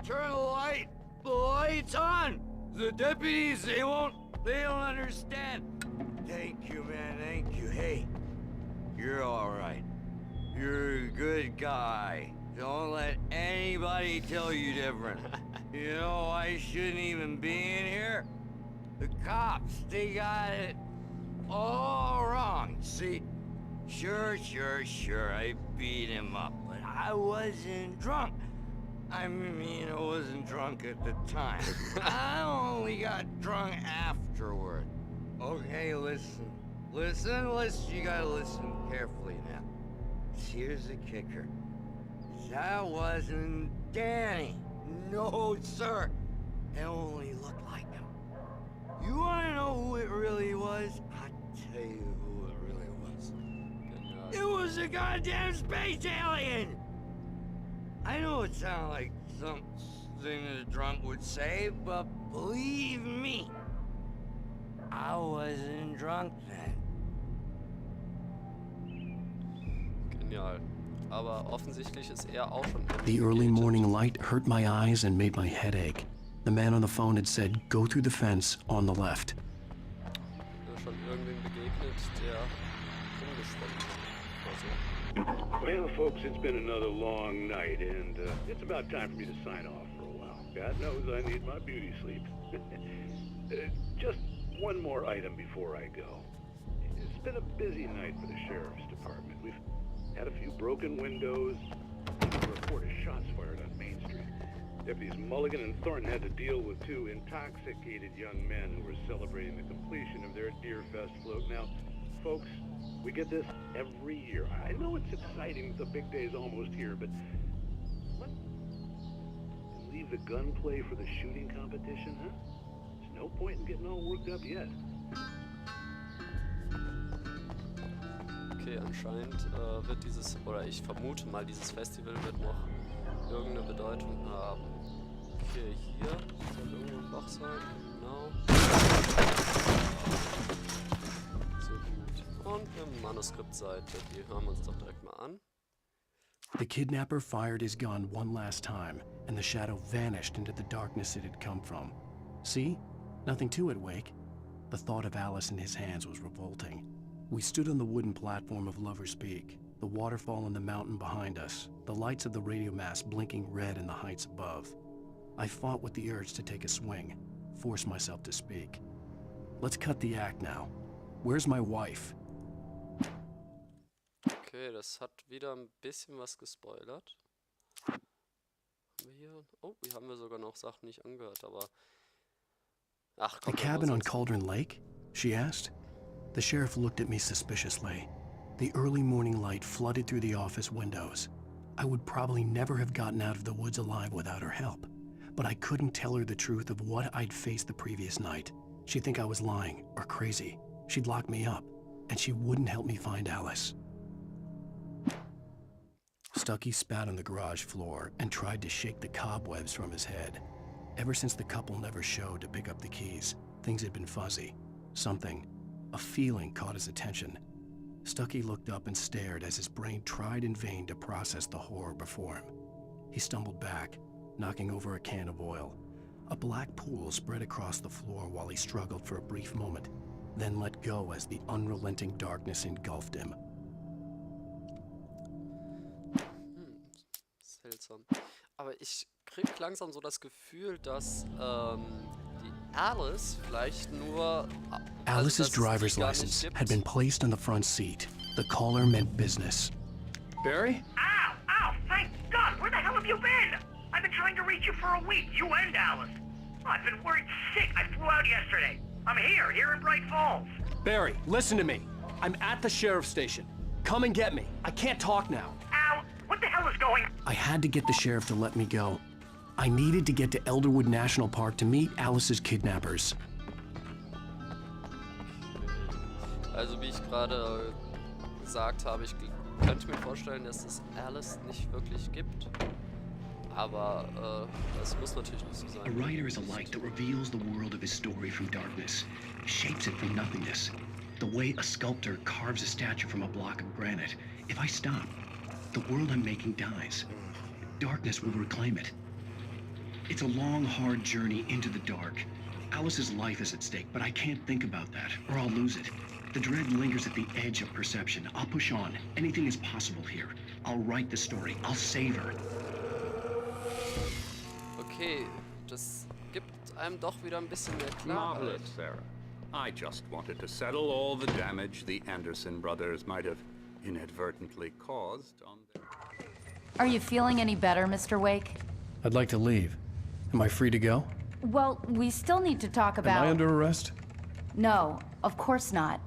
turn the lights on. The deputies, they don't understand. Thank you, man, thank you. Hey, you're all right. You're a good guy. Don't let anybody tell you different. You know, I shouldn't even be in here. The cops, they got it all wrong. See, sure, I beat him up, but I wasn't drunk. I mean, I wasn't drunk at the time. I only got drunk afterward. Okay, listen, you gotta listen carefully now. Here's the kicker. That wasn't Danny. No, sir. It only looked like him. You wanna know who it really was? I'll tell you who it really was. It was a goddamn space alien! I know it sounds like something a drunk would say, but believe me, I wasn't drunk then. Genial. Aber offensichtlich ist er auch schon. The early morning light hurt my eyes and made my head ache. The man on the phone had said, "Go through the fence on the left." Schon irgendwen begegnet, der rumgeschwommen ist. Well, folks, it's been another long night, and it's about time for me to sign off for a while. God knows I need my beauty sleep. Just one more item before I go. It's been a busy night for the sheriff's department. We've had a few broken windows, and a report of shots fired on Main Street. Deputies Mulligan and Thornton had to deal with two intoxicated young men who were celebrating the completion of their Deer Fest float. Now, folks, we get this every year. I know it's exciting, the big day's almost here, but what? Leave the gunplay for the shooting competition, huh? There's no point in getting all worked up yet. Okay, anscheinend wird dieses, oder ich vermute mal, dieses Festival wird noch irgendeine Bedeutung haben. Okay, hier soll irgendwo ein Loch sein. Genau. So gut. Und eine Manuskriptseite, die hören wir uns doch direkt mal an. The kidnapper fired his gun one last time, and the shadow vanished into the darkness it had come from. See? Nothing to it, Wake. The thought of Alice in his hands was revolting. We stood on the wooden platform of Lover's Peak, the waterfall on the mountain behind us, the lights of the radio mast blinking red in the heights above. I fought with the urge to take a swing, force myself to speak. Let's cut the act now. Where's my wife? Okay, das hat wieder ein bisschen was gespoilert. Haben wir hier... Oh, hier haben wir sogar noch Sachen nicht angehört, aber... Ach, komm, the cabin on Cauldron Lake? She asked. The sheriff looked at me suspiciously. The early morning light flooded through the office windows. I would probably never have gotten out of the woods alive without her help. But I couldn't tell her the truth of what I'd faced the previous night. She'd think I was lying or crazy. She'd lock me up, and she wouldn't help me find Alice. Stucky spat on the garage floor and tried to shake the cobwebs from his head. Ever since the couple never showed to pick up the keys, things had been fuzzy. Something, a feeling caught his attention. Stucky looked up and stared as his brain tried in vain to process the horror before him. He stumbled back, knocking over a can of oil. A black pool spread across the floor while he struggled for a brief moment, then let go as the unrelenting darkness engulfed him. Seltsam. Aber ich krieg langsam so das Gefühl, dass die Alice vielleicht nur... Alice's driver's license had been placed on the front seat. The caller meant business. Barry? Ow! Ow! Thank God! Where the hell have you been? I've been trying to reach you for a week, you and Alice. I've been worried sick. I flew out yesterday. I'm here in Bright Falls. Barry, listen to me. I'm at the sheriff's station. Come and get me. I can't talk now. Ow! What the hell is going on? I had to get the sheriff to let me go. I needed to get to Elderwood National Park to meet Alice's kidnappers. Also wie ich gerade gesagt habe, ich könnte mir vorstellen, dass es Alice nicht wirklich gibt. Aber das muss natürlich nicht so sein. A writer is a light that reveals the world of his story from darkness, shapes it from nothingness. The way a sculptor carves a statue from a block of granite. If I stop, the world I'm making dies. Darkness will reclaim it. It's a long, hard journey into the dark. Alice's life is at stake, but I can't think about that, or I'll lose it. The dread lingers at the edge of perception. I'll push on. Anything is possible here. I'll write the story. I'll save her. Okay, das gibt einem doch wieder ein bisschen mehr Klarheit. Marvelous, Sarah. I just wanted to settle all the damage the Anderson brothers might have inadvertently caused on their... Are you feeling any better, Mr. Wake? I'd like to leave. Am I free to go? Well, we still need to talk about... Am I under arrest? No, of course not.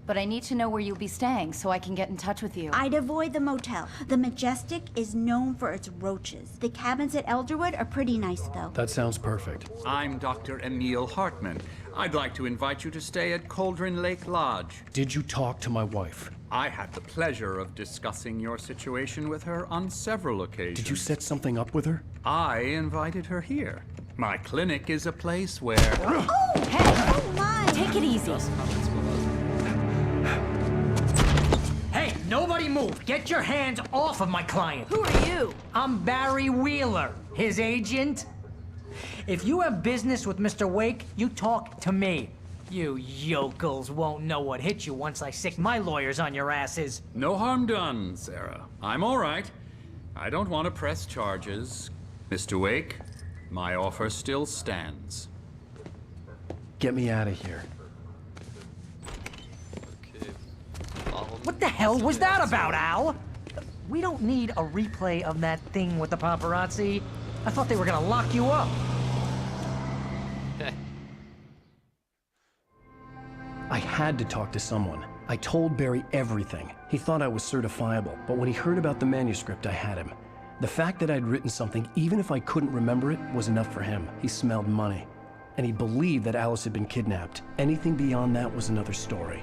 But I need to know where you'll be staying so I can get in touch with you. I'd avoid the motel. The Majestic is known for its roaches. The cabins at Elderwood are pretty nice, though. That sounds perfect. I'm Dr. Emil Hartman. I'd like to invite you to stay at Cauldron Lake Lodge. Did you talk to my wife? I had the pleasure of discussing your situation with her on several occasions. Did you set something up with her? I invited her here. My clinic is a place where... Oh, hey! Oh, my! Take it easy. Hey, nobody move! Get your hands off of my client! Who are you? I'm Barry Wheeler, his agent. If you have business with Mr. Wake, you talk to me. You yokels won't know what hit you once I sick my lawyers on your asses. No harm done, Sarah. I'm all right. I don't want to press charges. Mr. Wake, my offer still stands. Get me out of here. Okay. Warum? What the hell was that about, Al? We don't need a replay of that thing with the paparazzi. I thought they were gonna lock you up. I had to talk to someone. I told Barry everything. He thought I was certifiable, but when he heard about the manuscript, I had him. The fact that I'd written something, even if I couldn't remember it, was enough for him. He smelled money. And he believed that Alice had been kidnapped. Anything beyond that was another story.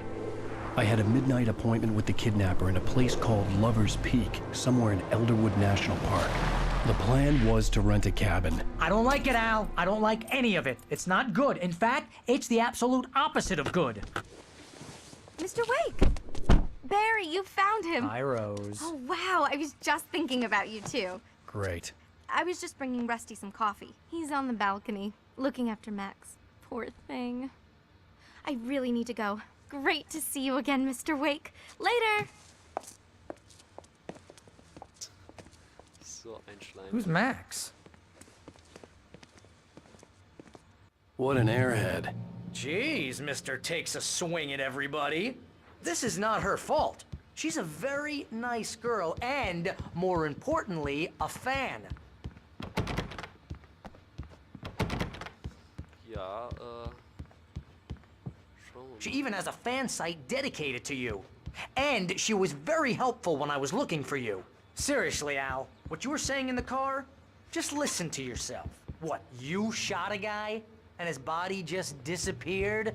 I had a midnight appointment with the kidnapper in a place called Lover's Peak, somewhere in Elderwood National Park. The plan was to rent a cabin. I don't like it, Al. I don't like any of it. It's not good. In fact, it's the absolute opposite of good. Mr. Wake! Barry, you found him! Hi, Rose. Oh, wow, I was just thinking about you, too. Great. I was just bringing Rusty some coffee. He's on the balcony, looking after Max. Poor thing. I really need to go. Great to see you again, Mr. Wake. Later! So ein Schleim. Who's Max? What an airhead. Jeez, Mr. Takes a swing at everybody. This is not her fault. She's a very nice girl and, more importantly, a fan. Ja, schauen wir She mal. even has a fan site dedicated to you. And she was very helpful when I was looking for you. Seriously, Al, what you were saying in the car? Just listen to yourself. What, you shot a guy and his body just disappeared?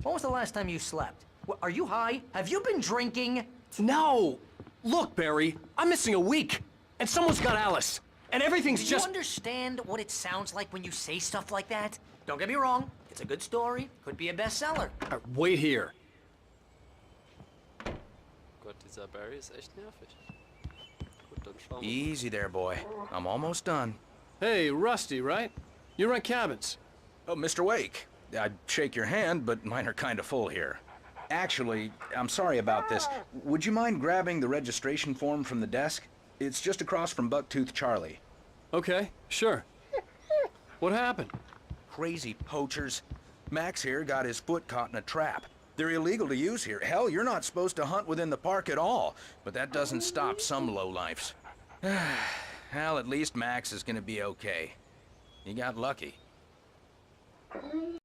When was the last time you slept? Are you high? Have you been drinking? No! Look, Barry, I'm missing a week, and someone's got Alice, and everything's Do just... you understand what it sounds like when you say stuff like that? Don't get me wrong, it's a good story, could be a bestseller. Wait here. Gott, dieser Barry ist echt nervig. Gut, dann schauen wir. Easy there, boy. I'm almost done. Hey, Rusty, right? You rent cabins. Oh, Mr. Wake. I'd shake your hand, but mine are kind of full here. Actually, I'm sorry about this. Would you mind grabbing the registration form from the desk? It's just across from Bucktooth Charlie. Okay, sure. What happened? Crazy poachers. Max here got his foot caught in a trap. They're illegal to use here. Hell, you're not supposed to hunt within the park at all. But that doesn't stop some lowlifes. Well, at least Max is gonna be okay. He got lucky.